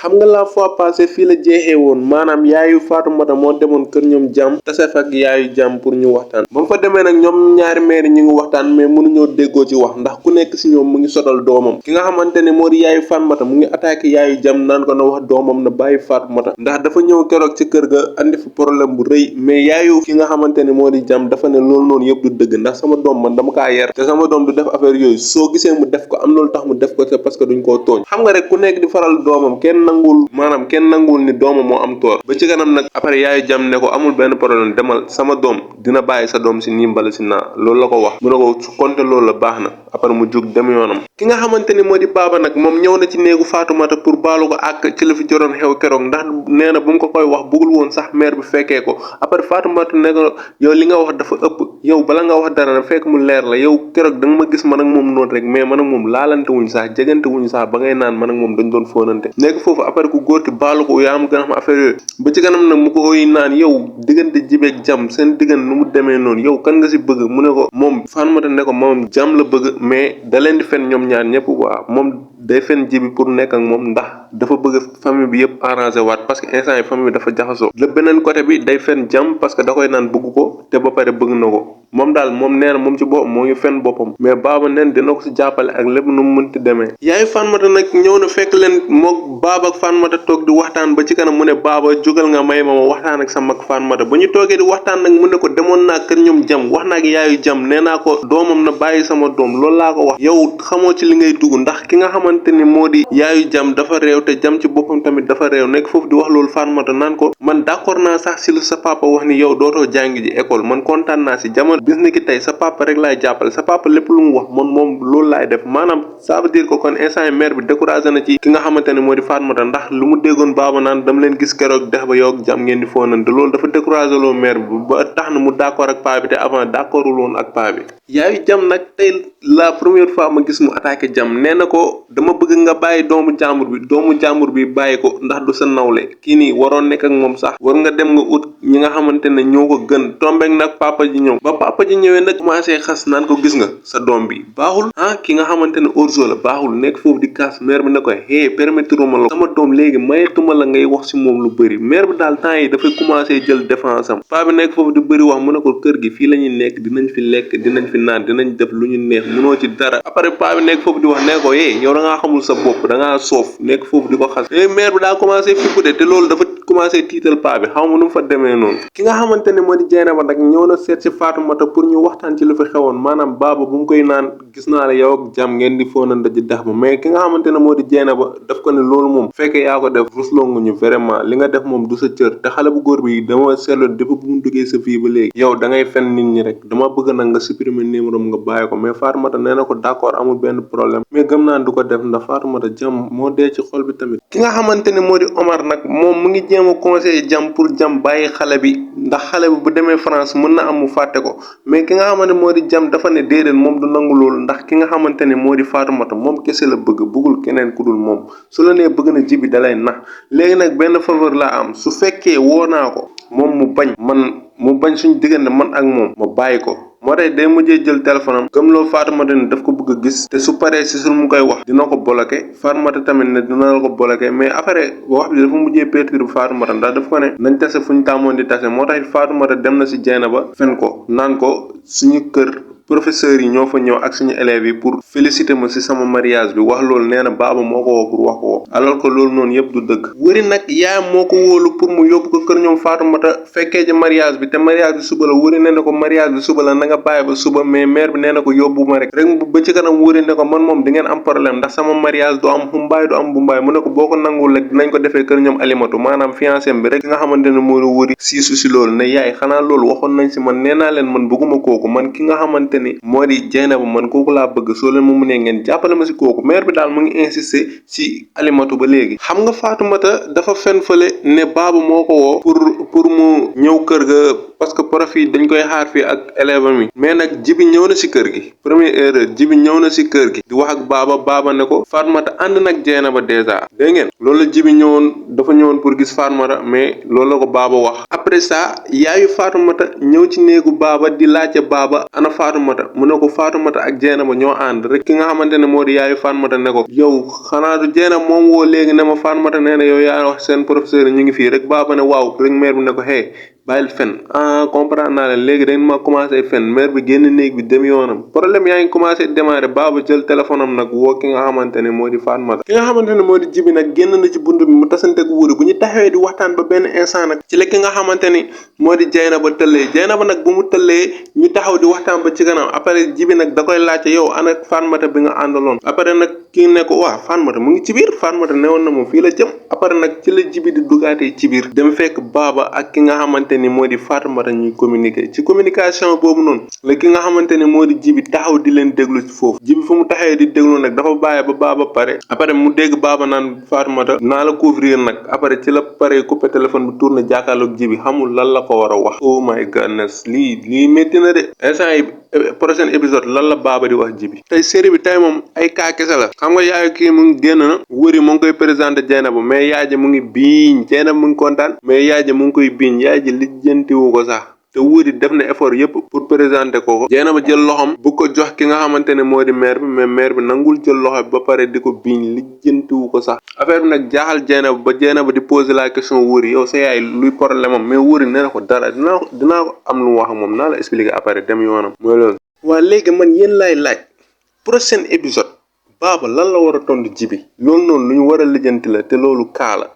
xam nga la fois passée fii la jeexee woon maanaam yaayu Fatoumata moo demoon kër ñoom jàmm tase fa ak yaayu jàmm pour ñu waxtaan ba mu fa demee nag ñoom ñaari maire ñu ngi waxtaan mais mënuñoo déggoo ci wax ndax ku nekk si ñoom mu ngi sotal doomam ki nga xamante ne moo di yaayu Fatoumata mu ngi attaqué yaayu jàmm naan ko na wax doomam na bàyyi Fatoumata ndax dafa ñëw keroog ci kër ga andi fa problème bu rëy mais yaayu ki nga xamante ne moo di jàmm dafa ne loolu noonu yëpp du dëgg ndax sama doom man dama kaa yar te sama doom du def affaire yooyu soo gisee mu def ko am loolu tax mu def ko c'est parce que duñ koo tooñ xam nga rek ku nekk di faral doomam kenn nanguwul ni doomam moo am toor ba ci kanam nag après yaayu jàmm ne ko amul benn problème demal sama doom dina bàyyi sa doom si nii mbala si naa loolu la ko wax mu ne ko su konte loolu la baax na après mu jug dem yoonam ki nga xamante ni moo di baaba nag moom ñëw na ci néegu Fatoumata pour baalu ko ak ci la fi joroon xew keroog ndax nee na bu mu ko koy wax bëggul woon sax mère bi fekkee ko après Fatoumata ne ko yow li nga wax dafa ëpp yow bala nga wax dara na fekk mu leer la yow keroog da nga ma gis man ak moom noonu rek mais man ak moom laalante wuñ sax jegante wuñ sax ba ngay naan man ak moom dañ doon fóonante nekk foofu après ku góor ki baalu ko yaa am gën a xam affaire yooyu ba ci kanam nag mu ko oy naan yow diggante jibeeg jàmm seen diggante nu mu demee noonu yow kan nga si bëgg mu ne ko moom Fatoumata ne ko moom jàmm la bëgg mais da leen di fen ñoom ñaar ñëpp waa moom day fen jibi pour nekk ak moom ndax dafa bëgg famille bi yëpp arrangé waat parce que instant yi famille bi dafa jaxasoo le beneen côté bi day fen jàmm parce que da koy naan bëgg ko te ba pare bëgg na ko moom daal moom nee na moom ci boppam moo ngi fen boppam mais baaba neen dina ko si jàppale ak lépp nu mu mënti demee yaayu Fatoumata nag ñëw na fekk leen mook baaba ak Fatoumata toog di waxtaan ba ci kanam mu ne baaba jógal nga may ma waxtaan ak sa mag Fatoumata ba ñu toogee di waxtaan nag mu ne ko demoon naa kër ñoom jàmm wax naa ak yaayu jàmm nee naa ko doomam na bàyyi sama doom loolu laa ko wax yow xamoo ci li ngay dugg ndax ki nga xamante ni moo di yaayu jàmm dafa réew te jàmm ci boppam tamit dafa réew nekk foofu di wax loolu Fatoumata naan ko man d'accord naa sax si lu sa papa wax ni yow dootoo jàngi ji école man kontaan naa si jamono bis ni ki tey sa papa rek laay jàppale sa papa lépp lu mu wax moom loolu laay def maanaam ça veut dire que kon instant yi mère bi découragé na ci ki nga xamante ne moo di Fatoumata ndax lu mu déggoon baaba naan dama leen gis keroog dex ba yow ak jàmm ngeen di foonante loolu dafa découragé loo mère bi ba tax na mu d'accord ak paa bi te avant d'accordul woon ak paa bi yaayu jàmm nag tey la première fois ma gis mu attaqué jàmm nee na ko dama bëgg nga bàyyi doomu jàmbur bi bàyyi ko ndax du sa nawle kii nii waroon nekk ak moom sax war nga dem nga ut ñi nga xamante ne ñoo ko gën tombeek nag papa ji ñëw ba papa ji ñëwee nag commencé xas naan ko gis nga sa doom bi baaxul ki nga xamante ne orzo la baaxul nekk foofu di kaas mère bi ne ko permettre ma la sama doom léegi mayetuma la ngay wax si moom lu bëri mère bi daal temps yi dafay commencé jël défense am paa bi nekk foofu di bëri wax mu ne ko kër gi fii la ñuy nekk dinañ fi lekk dinañ fi naan dinañ def lu ñu neex mënoo ci dara après paa bi nekk foofu di wax ne ko yow da ngaa xamul sa bopp da ngaa soof nekk foofu di ko xas mère bi daa commencé fippude te loolu dafa commencé tiital paa bi xaw ma nu mu fa demee noonu ki nga xamante ne moo di Jeynaba nag ñëw na seet si Fatoumata pour ñu waxtaan ci lu fi xewoon maanaam baaba bu mu koy naan gis naa la yow ak jàmm ngeen di foonante ji dex ba mais ki nga xamante ne moo di Jeynaba daf ko ne loolu moom fekkee yaa ko def rusloo nga ñu vraiment li nga def moom du sa cër te xale bu góor bi dama seetlu depuis bu mu duggee sa fii ba léegi yow da ngay fen nit ñi rek dama bëgg nag nga supprimer numéro nga bàyyi ko mais Fatoumata nee na ko d'accord amul benn problème mais gëm naa du ko def ndax Fatoumata jàmm moo dee ci xol bi tamit ki nga xamante ne moo di Omar nag moom mu ngi jéem a conseiller jàmm pour jàmm bàyyi xale bi ndax xale bi bu demee France mën na am mu fàtte ko mais ki nga xamante ne moo di jàmm dafa ne déedéet moom du nangu loolu ndax ki nga xamante ne moo di Fatoumata moom kese la bëggul keneen ku dul moom su la nee bëgg na jibi dalay nax léegi nag benn faveur laa am su fekkee woo naa ko moom mu bañ suñu diggante man ak moom ma bàyyi ko moo tax day mujjee jël téléphone am gëmloo Fatoumata ne daf ko bëgg a gis te su paree si su mu koy wax dina ko bloqué Fatoumata tamit ne dina la ko bloqué mais après wax bi dafa mujjee perturber Fatoumata ndax daf ko ne nañ tase fu ñu tàmmoon di tase moo tax Fatoumata dem na si Jeynaba fen ko naan ko suñu kër professeurs yi ñoo fa ñëw ak suñu élèves yi pour féliciter ma ci sama mariage bi wax loolu nee na baaba moo ko woo pour wax ko alors que loolu noonu yëpp du dëgg wëri nag yaayam moo ko wóolu pour mu yóbbu ko kër ñoom Fatoumata fekkee ji mariage bi te mariage bi suba la wëri nee na ko mariage bi suba la na nga bàyyi ba suba mais mère bi nee na ko yóbbu ma rek ba ci kanam wëri ne ko man moom di ngeen am problème ndax sama mariage du am xumbaay du am bumbaay mu ne ko boo ko nanguwul rek dinañ ko defee kër ñoom Alimatu maanaam fiancé bi rek nga xamante ne moo la wëri siisu si loolu ne yaay xanaa loolu waxoon nañ si man nee naa leen man bëgguma kooku man ki nga xamante ni moo di Jeynaba man kooku laa bëgg soo leen ma mënee ngeen jàppale ma si kooku mère bi daal mu ngi insister si Alimatu ba léegi xam nga Fatoumata dafa fen fële ne baaba moo ko woo pour mu ñëw kër ga parce que prof yi dañ koy xaar fii ak élève am yi mais nag Jibi ñëw na si kër gi première erreur Jibi ñëw na si kër gi di wax ak baaba ne ko Fatmata ànd nag Jeynaba dèjà dégg ngeen loolu la Jibi dafa ñëwoon pour gis Fatmata mais loolu la ko baaba wax après ça yaayu Fatoumata ñëw ci néegu baaba di laajte baaba ana Fatoumata mu ne ko Fatoumata ak Jeynaba ñoo ànd rek ki nga xamante ne moo di yaayu Fatoumata ne ko yow xanaa du Jeynaba moom woo léegi ne ma Fatoumata nee na yow yaa wax seen professeur ñu ngi fii rek baaba ne waaw rek mère bi ne ko hey bàyyil fen comprendre naa leen léegi dañ ma commencé fen mère bi génn néeg bi dem yoonam problème yaa ngi commencé démarrer baaba jël téléphone am nag woo ki nga xamante ne moo di Fatoumata ki nga xamante ne moo di Jibi nag génn na ci bunt bi mu tasante ak Wuri bu ñu taxawee di waxtaan ba benn instant nag ci la ki nga xamante ni moo di Jeynaba tëllee Jeynaba nag bu mu tëllee ñu taxaw di waxtaan ba ci kanam après Jibi nag da koy laajte yow ana Fatoumata bi nga àndaloon après nag kii ne ko waa Fatoumata mu ngi ci biir Fatoumata newoon na moom fii la jëm après nag ci la Jibi di dugaatee ci biir dem fekk baaba ak ki nga xamante ni moo di Fatoumata ñuy communiquer ci communication boobu noonu la ki nga xamante ni moo di Jibi taxaw di leen déglu ci foofu Jibi fu mu taxawee di déglu nag dafa bàyyi ba baaba pare après mu dégg baaba naan Fatoumata naa la couvrir nag après ci la pare coupé téléphone bi tourné jàkkaarloog Jibi xamul lan la ko war a wax oh my goodness lii métti na de instant yi prochain épisode lan la baaba di wax Jibi tey série bi tey moom ay kaa kese la xam nga yaayu kii mu ngi génn na Wuri mu ngi koy présenté Jeynaba mais yaay ji mu ngi biiñ Jeynaba mu ngi kontaan mais yaay ji mu ngi koy biiñ yaay ji lijjantiwu ko sax te Wuri def na effort yëpp pour présenter ko Jeynaba jël loxom bu ko jox ki nga xamante ne moo di mère bi mais mère bi nangul jël loxo bi ba pare di ko biiñ lijjantiwu ko sax affaire bi nag jaaxal Jeynaba ba Jeynaba di poser la question Wuri yow sa yaay luy problème am mais Wuri nee na ko dara dinaa ko am lu mu wax moom naa la expliquer après dem yoonam mooy loolu. waa léegi man yéen laay laaj prochain épisode baaba lan la war a tontu Jibi loolu noonu lu ñu war a lijjanti la te loolu kaa la